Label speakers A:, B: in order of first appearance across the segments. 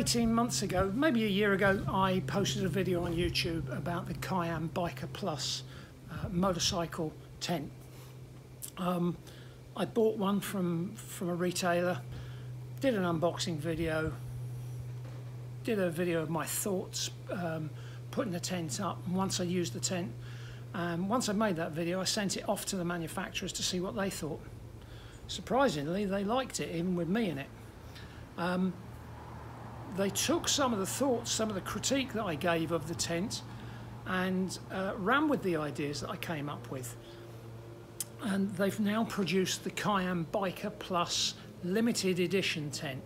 A: 18 months ago, maybe a year ago, I posted a video on YouTube about the Kiam Biker Plus motorcycle tent. I bought one from a retailer, did an unboxing video, did a video of my thoughts putting the tent up, and once I used the tent, once I made that video, I sent it off to the manufacturers to see what they thought. Surprisingly, they liked it, even with me in it. They took some of the thoughts, some of the critique that I gave of the tent, and ran with the ideas that I came up with. And they've now produced the Kiam Biker Plus limited edition tent.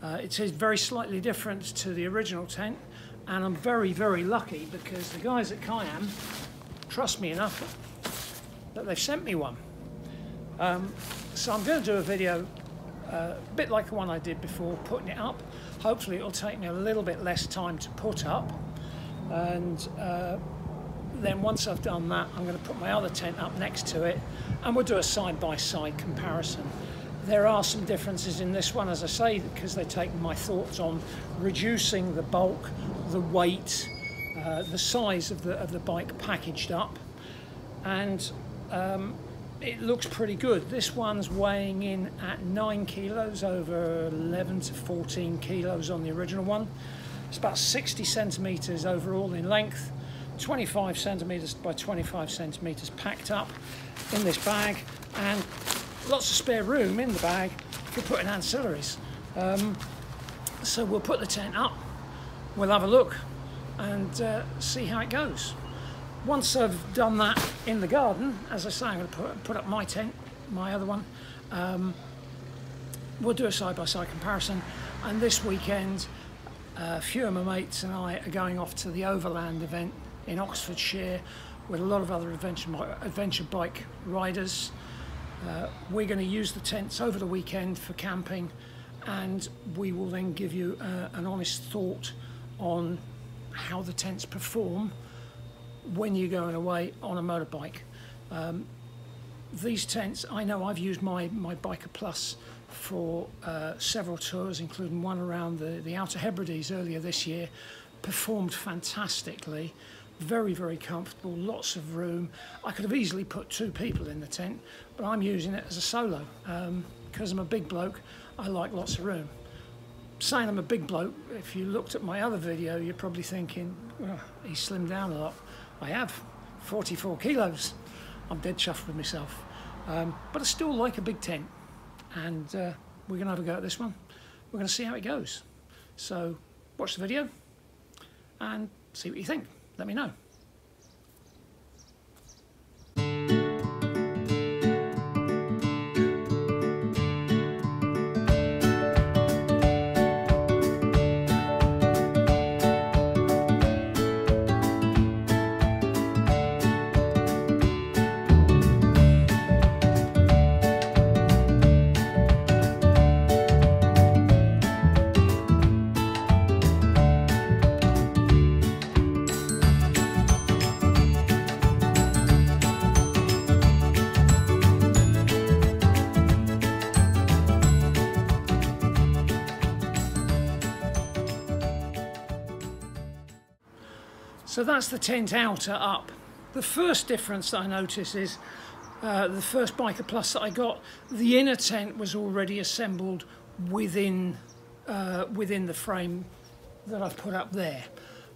A: It is very slightly different to the original tent, and I'm very, very lucky because the guys at Kiam trust me enough that they've sent me one. So I'm going to do a video a bit like the one I did before, putting it up. Hopefully it'll take me a little bit less time to put up, and then once I've done that, I'm going to put my other tent up next to it and we'll do a side-by-side comparison. There are some differences in this one, as I say, because they take my thoughts on reducing the bulk, the weight, the size of the bike packaged up, and it looks pretty good. This one's weighing in at 9 kilos, over 11 to 14 kilos on the original one. It's about 60 centimeters overall in length, 25 centimeters by 25 centimeters packed up in this bag, and lots of spare room in the bag for putting ancillaries. So we'll put the tent up, we'll have a look and see how it goes. Once I've done that in the garden, as I say, I'm going to put up my tent, my other one. We'll do a side-by-side comparison, and this weekend a few of my mates and I are going off to the Overland event in Oxfordshire with a lot of other adventure bike riders. We're going to use the tents over the weekend for camping, and we will then give you an honest thought on how the tents perform when you're going away on a motorbike. These tents, I know I've used my Biker Plus for several tours, including one around the Outer Hebrides earlier this year. Performed fantastically, very, very comfortable, lots of room. I could have easily put 2 people in the tent, but I'm using it as a solo. Because I'm a big bloke, I like lots of room. Saying I'm a big bloke, if you looked at my other video, you're probably thinking, well, he slimmed down a lot. I have, 44 kilos. I'm dead chuffed with myself. But I still like a big tent, and we're going to have a go at this one. We're going to see how it goes. So watch the video and see what you think. Let me know. So that's the tent outer up. The first difference that I notice is the first Biker Plus that I got, the inner tent was already assembled within the frame that I've put up there.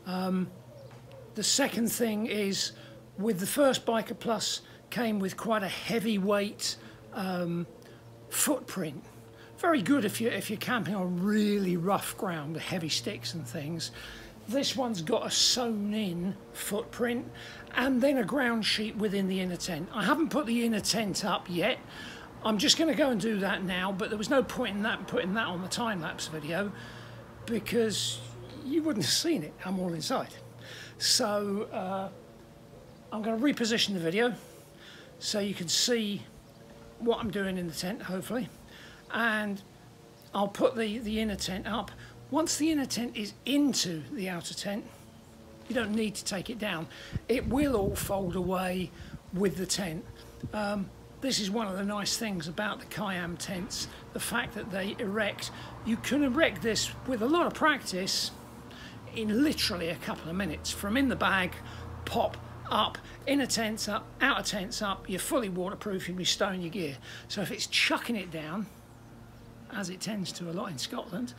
A: The second thing is, with the first Biker Plus came with quite a heavyweight footprint. Very good if you're camping on really rough ground with heavy sticks and things. This one's got a sewn-in footprint and then a ground sheet within the inner tent. I haven't put the inner tent up yet. I'm just going to go and do that now, but there was no point in putting that on the time-lapse video because you wouldn't have seen it. I'm all inside. So I'm going to reposition the video so you can see what I'm doing in the tent, hopefully. And I'll put the inner tent up. Once the inner tent is into the outer tent, you don't need to take it down. It will all fold away with the tent. This is one of the nice things about the Kayam tents, the fact that they erect. You can erect this with a lot of practice in literally a couple of minutes. From in the bag, pop, up, in a tent up, out of tents up, you're fully waterproof, you'll be stowing your gear. So if it's chucking it down, as it tends to a lot in Scotland,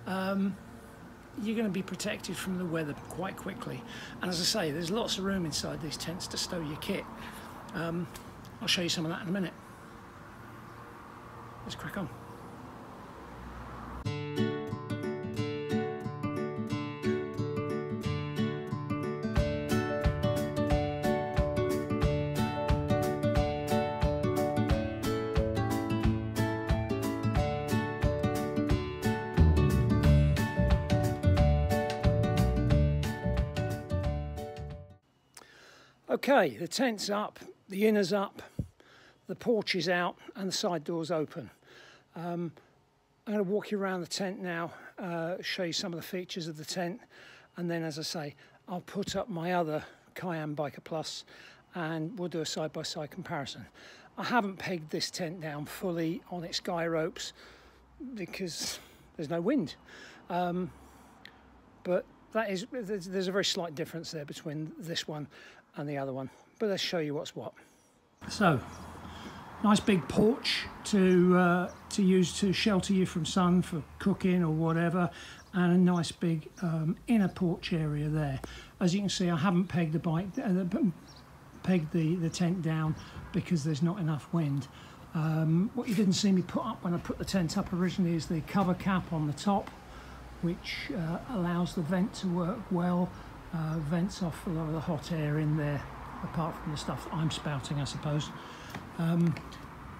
A: you're going to be protected from the weather quite quickly. And as I say, there's lots of room inside these tents to stow your kit. I'll show you some of that in a minute. Let's crack on. Okay, the tent's up, the inner's up, the porch is out and the side door's open. I'm going to walk you around the tent now, show you some of the features of the tent, and then, as I say, I'll put up my other Kayam Biker Plus and we'll do a side-by-side comparison. I haven't pegged this tent down fully on its guy ropes because there's no wind. But there's a very slight difference there between this one and the other one, but let's show you what's what. So, nice big porch to use to shelter you from sun for cooking or whatever, and a nice big inner porch area there. As you can see, I haven't pegged the tent down because there's not enough wind. What you didn't see me put up when I put the tent up originally is the cover cap on the top, which allows the vent to work well. Vents off a lot of the hot air in there, apart from the stuff that I'm spouting, I suppose. As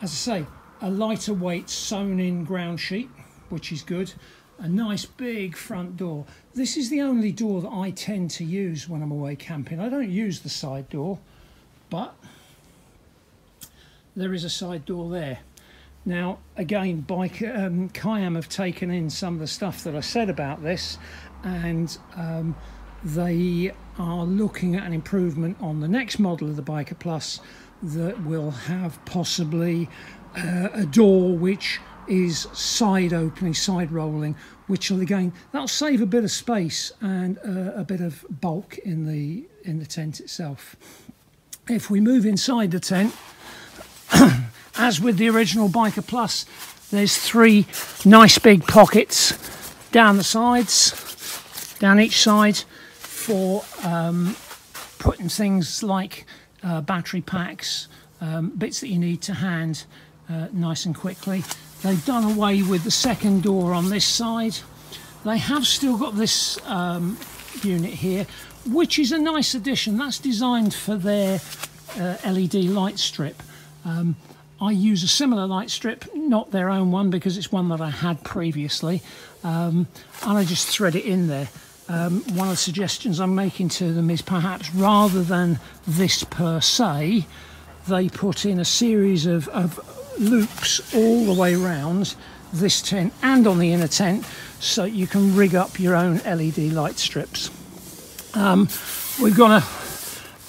A: I say, a lighter weight sewn in ground sheet, which is good. A nice big front door. This is the only door that I tend to use when I'm away camping. I don't use the side door, but there is a side door there. Now, again, Kayam have taken in some of the stuff that I said about this, and they are looking at an improvement on the next model of the Biker Plus that will have possibly a door which is side opening, side rolling, which will again, that'll save a bit of space and a bit of bulk in the tent itself. If we move inside the tent, as with the original Biker Plus, there's 3 nice big pockets down the sides, down each side, for putting things like battery packs, bits that you need to hand nice and quickly. They've done away with the second door on this side. They have still got this unit here, which is a nice addition. That's designed for their LED light strip. I use a similar light strip, not their own one, because it's one that I had previously, and I just thread it in there. One of the suggestions I'm making to them is perhaps rather than this per se, they put in a series of loops all the way around this tent and on the inner tent, so you can rig up your own LED light strips. We've got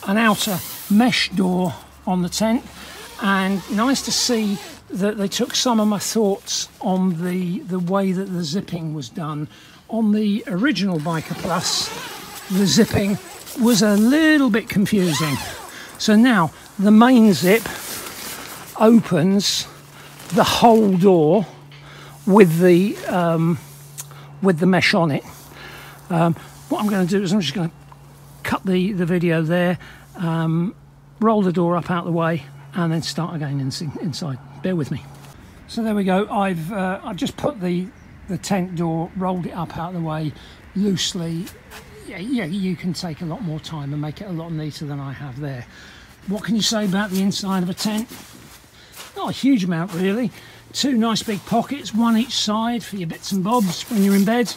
A: an outer mesh door on the tent, and nice to see that they took some of my thoughts on the way that the zipping was done. On the original Biker Plus, the zipping was a little bit confusing. So now the main zip opens the whole door with the mesh on it. What I'm going to do is I'm just going to cut the video there, roll the door up out the way, and then start again inside. Bear with me. So there we go. I've just put the tent door, rolled it up out of the way loosely. Yeah, you can take a lot more time and make it a lot neater than I have there. What can you say about the inside of a tent? Not a huge amount really. 2 nice big pockets, one each side for your bits and bobs when you're in bed,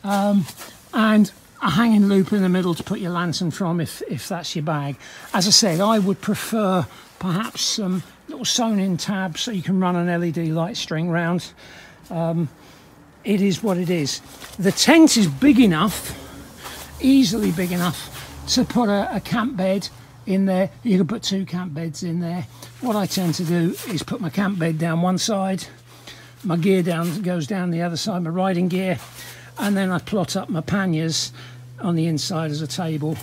A: and a hanging loop in the middle to put your lantern from if that's your bag. As I said, I would prefer perhaps some little sewn in tabs so you can run an LED light string round. It is what it is. The tent is big enough, easily big enough, to put a camp bed in there. You can put 2 camp beds in there. What I tend to do is put my camp bed down one side, my gear goes down the other side, my riding gear, and then I plot up my panniers on the inside as a table.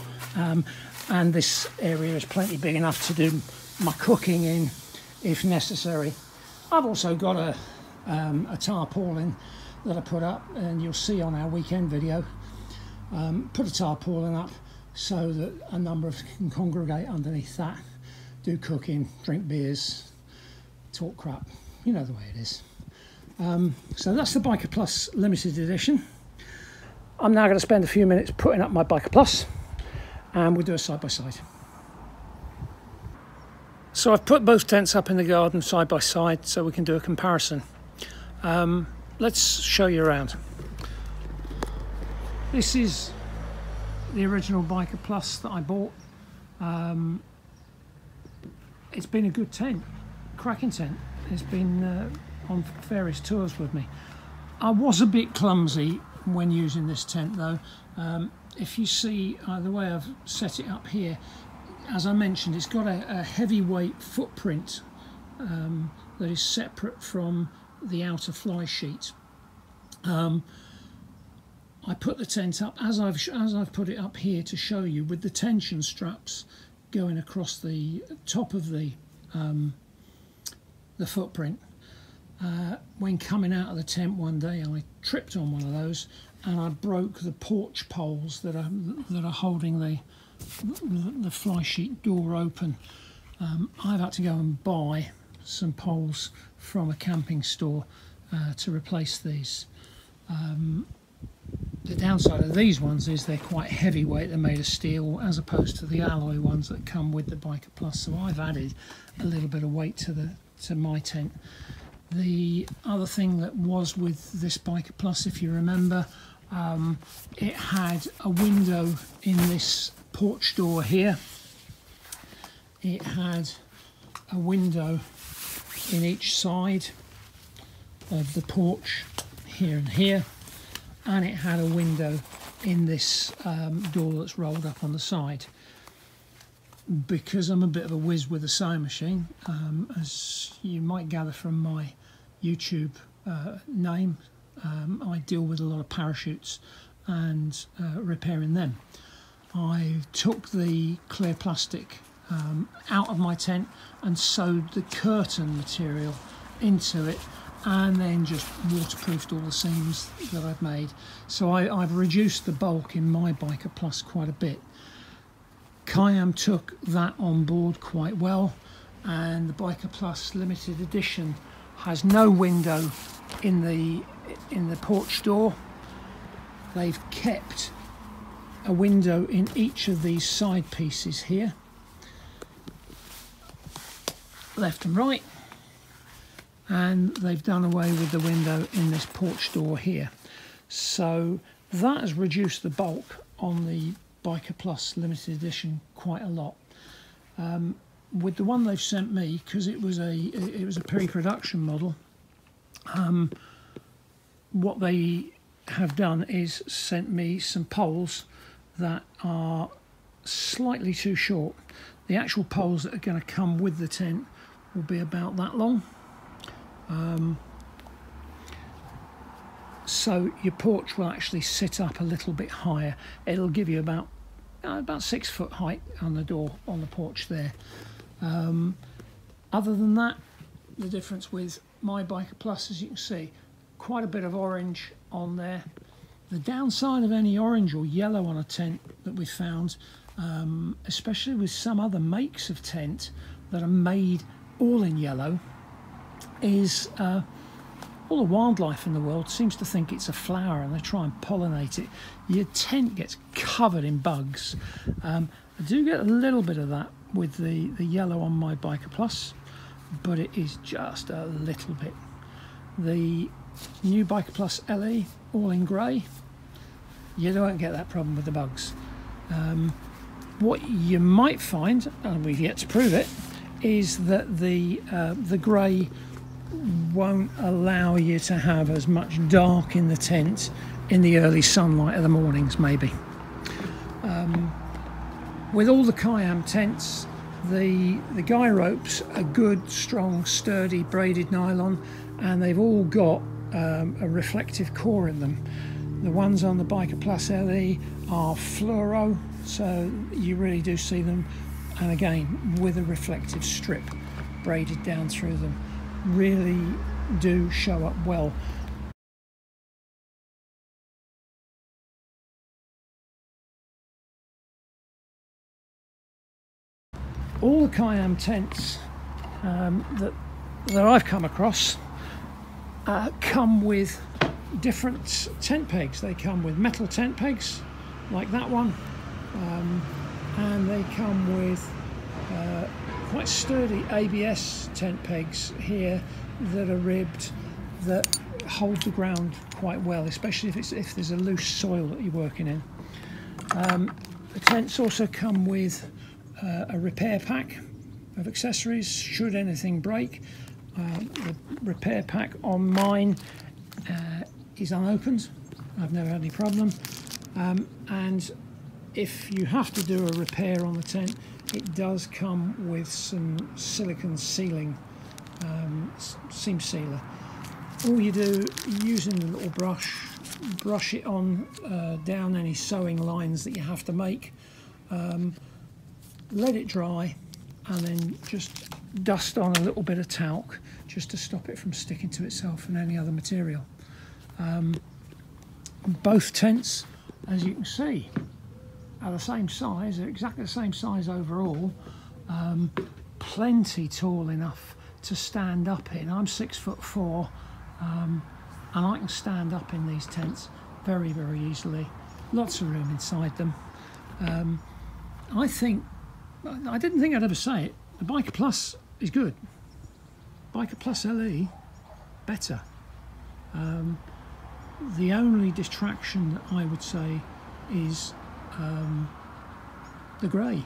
A: And this area is plenty big enough to do my cooking in if necessary. I've also got a tarpaulin that I put up, and you'll see on our weekend video. Put a tarpaulin up so that a number of can congregate underneath that, do cooking, drink beers, talk crap. You know the way it is. So that's the Biker Plus limited edition. I'm now going to spend a few minutes putting up my Biker Plus, and we'll do a side by side. So I've put both tents up in the garden side by side so we can do a comparison. Let's show you around. This is the original Biker Plus that I bought. It's been a good tent, cracking tent. It's been on various tours with me. I was a bit clumsy when using this tent though. If you see the way I've set it up here, as I mentioned, it's got a heavyweight footprint that is separate from the outer fly sheet. I put the tent up as I've put it up here to show you, with the tension straps going across the top of the footprint. When coming out of the tent one day, I tripped on one of those and I broke the porch poles that are holding the fly sheet door open. I've had to go and buy some poles from a camping store to replace these. The downside of these ones is they're quite heavyweight. They're made of steel as opposed to the alloy ones that come with the Biker Plus. So I've added a little bit of weight to my tent. The other thing that was with this Biker Plus, if you remember, it had a window in this porch door here. It had a window in each side of the porch, here and here, and it had a window in this door that's rolled up on the side. Because I'm a bit of a whiz with a sewing machine, as you might gather from my YouTube name, I deal with a lot of parachutes and repairing them. I took the clear plastic out of my tent and sewed the curtain material into it, and then just waterproofed all the seams that I've made. So I've reduced the bulk in my Biker Plus quite a bit. Kiam took that on board quite well, and the Biker Plus limited edition has no window in the porch door. They've kept a window in each of these side pieces here, left and right, and they've done away with the window in this porch door here. So that has reduced the bulk on the Biker Plus limited edition quite a lot. With the one they've sent me, because it was a pre-production model, what they have done is sent me some poles that are slightly too short. The actual poles that are going to come with the tent will be about that long. So your porch will actually sit up a little bit higher. It'll give you about 6 foot height on the door on the porch there. Other than that, the difference with my Biker Plus, as you can see, quite a bit of orange on there. The downside of any orange or yellow on a tent that we found, especially with some other makes of tent that are made all in yellow, is all the wildlife in the world seems to think it's a flower and they try and pollinate it. Your tent gets covered in bugs. I do get a little bit of that with the yellow on my Biker Plus, but it is just a little bit. The new Biker Plus LE, all in grey, you don't get that problem with the bugs. What you might find, and we've yet to prove it, is that the grey won't allow you to have as much dark in the tent in the early sunlight of the mornings, maybe. With all the Kayam tents, the guy ropes are good, strong, sturdy, braided nylon, and they've all got a reflective core in them. The ones on the Biker Plus LE are fluoro, so you really do see them, and again with a reflective strip braided down through them. Really do show up well. All the Kayam tents that I've come across come with different tent pegs. They come with metal tent pegs like that one, and they come with quite sturdy ABS tent pegs here that are ribbed, that hold the ground quite well, especially if there's a loose soil that you're working in. The tents also come with a repair pack of accessories should anything break. The repair pack on mine is unopened. I've never had any problem, and if you have to do a repair on the tent, it does come with some silicone sealing, seam sealer. All you do, using the little brush it on down any sewing lines that you have to make, let it dry, and then just dust on a little bit of talc just to stop it from sticking to itself and any other material. Both tents, as you can see, are the same size. They're exactly the same size overall. Plenty tall enough to stand up in. I'm 6'4", and I can stand up in these tents very, very easily. Lots of room inside them. I didn't think I'd ever say it, the Biker Plus is good. Biker Plus LE, better. The only distraction that I would say is the grey.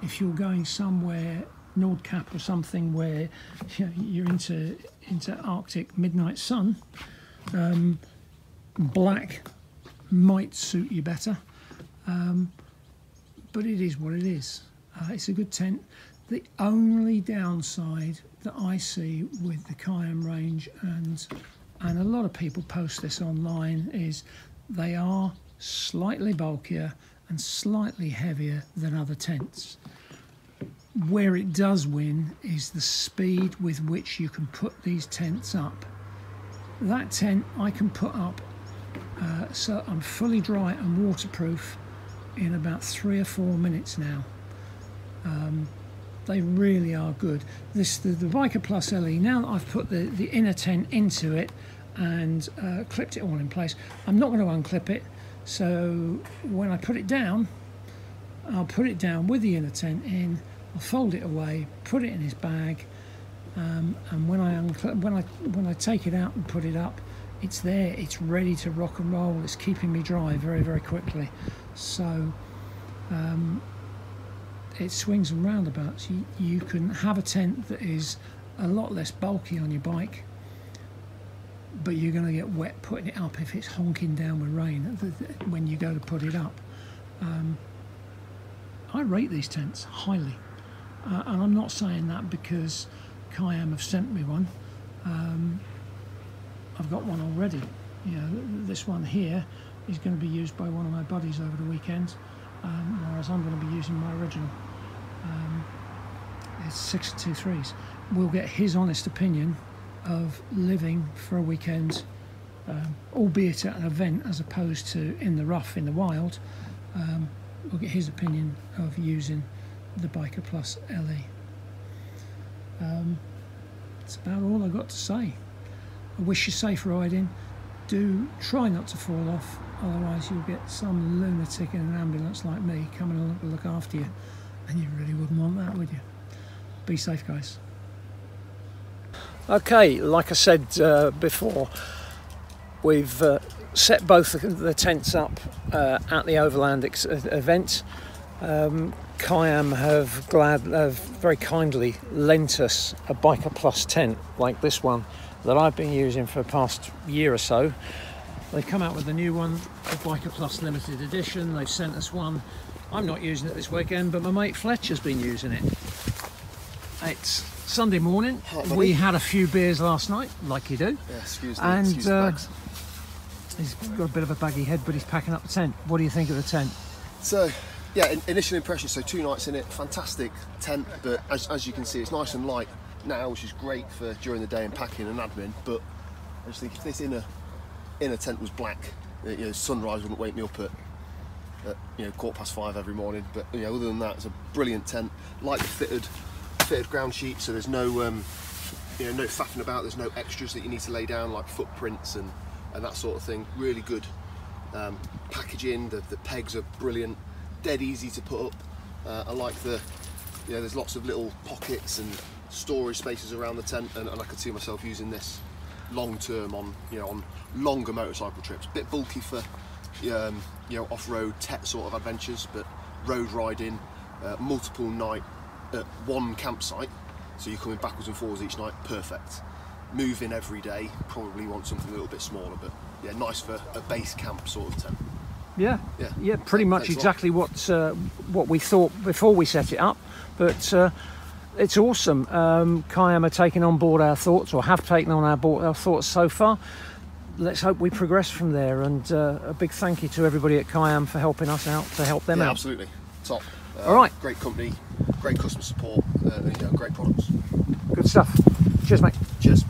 A: If you're going somewhere, Nordkapp or something, where you're into Arctic midnight sun, black might suit you better, but it is what it is. It's a good tent. The only downside that I see with the Kayam range, and a lot of people post this online, is they are slightly bulkier and slightly heavier than other tents. Where it does win is the speed with which you can put these tents up. That tent I can put up so I'm fully dry and waterproof in about 3 or 4 minutes now. They really are good. The Biker Plus LE, now that I've put the inner tent into it and clipped it all in place, I'm not going to unclip it, so when I put it down, I'll put it down with the inner tent in, I'll fold it away, put it in his bag, and when I take it out and put it up, it's there, it's ready to rock and roll. It's keeping me dry very, very quickly. So it swings and roundabouts. You can have a tent that is a lot less bulky on your bike, but you're going to get wet putting it up if it's honking down with rain when you go to put it up. I rate these tents highly, and I'm not saying that because Kayam have sent me one. I've got one already. This one here is going to be used by one of my buddies over the weekend, whereas I'm going to be using my original. It's 6 2/3s. We'll get his honest opinion of living for a weekend, albeit at an event as opposed to in the rough, in the wild. We'll get his opinion of using the Biker Plus LE. That's about all I've got to say. I wish you safe riding. Do try not to fall off, otherwise you'll get some lunatic in an ambulance like me coming along to look after you, and you really wouldn't want that, would you? Be safe, guys. Okay, like I said before, we've set both the tents up at the Overland event. Kayam have very kindly lent us a Biker Plus tent like this one that I've been using for the past year or so. They've come out with a new one, the Biker Plus limited edition. They've sent us one. I'm not using it this weekend, but my mate Fletcher's been using it. It's Sunday morning. We had a few beers last night, like you do.
B: Yeah, excuse
A: the
B: bags.
A: He's got a bit of a baggy head, but he's packing up the tent. What do you think of the tent?
B: So, yeah, initial impression, so 2 nights in it, fantastic tent, but as you can see, it's nice and light now, which is great for during the day and packing and admin, but I just think if this inner tent was black, you know, sunrise wouldn't wake me up at 5:15 every morning, but you know, other than that, it's a brilliant tent, lightly fitted ground sheet, so there's no no faffing about, there's no extras that you need to lay down like footprints and that sort of thing. Really good packaging, the pegs are brilliant, dead easy to put up. I like there's lots of little pockets and storage spaces around the tent, and I could see myself using this long term on longer motorcycle trips. A bit bulky for off-road tech sort of adventures, but road riding, multiple night at one campsite, so you're coming backwards and forwards each night, perfect. Moving every day, probably want something a little bit smaller, but yeah, nice for a base camp sort of tent. Yeah,
A: pretty much exactly what we thought before we set it up, but it's awesome. Kiam are taking on board our thoughts, or have taken on our thoughts so far. Let's hope we progress from there, and a big thank you to everybody at Kiam for helping us out to help them out.
B: Absolutely, top.
A: All right,
B: great company, great customer support, great products.
A: Good stuff. Cheers, mate.
B: Cheers.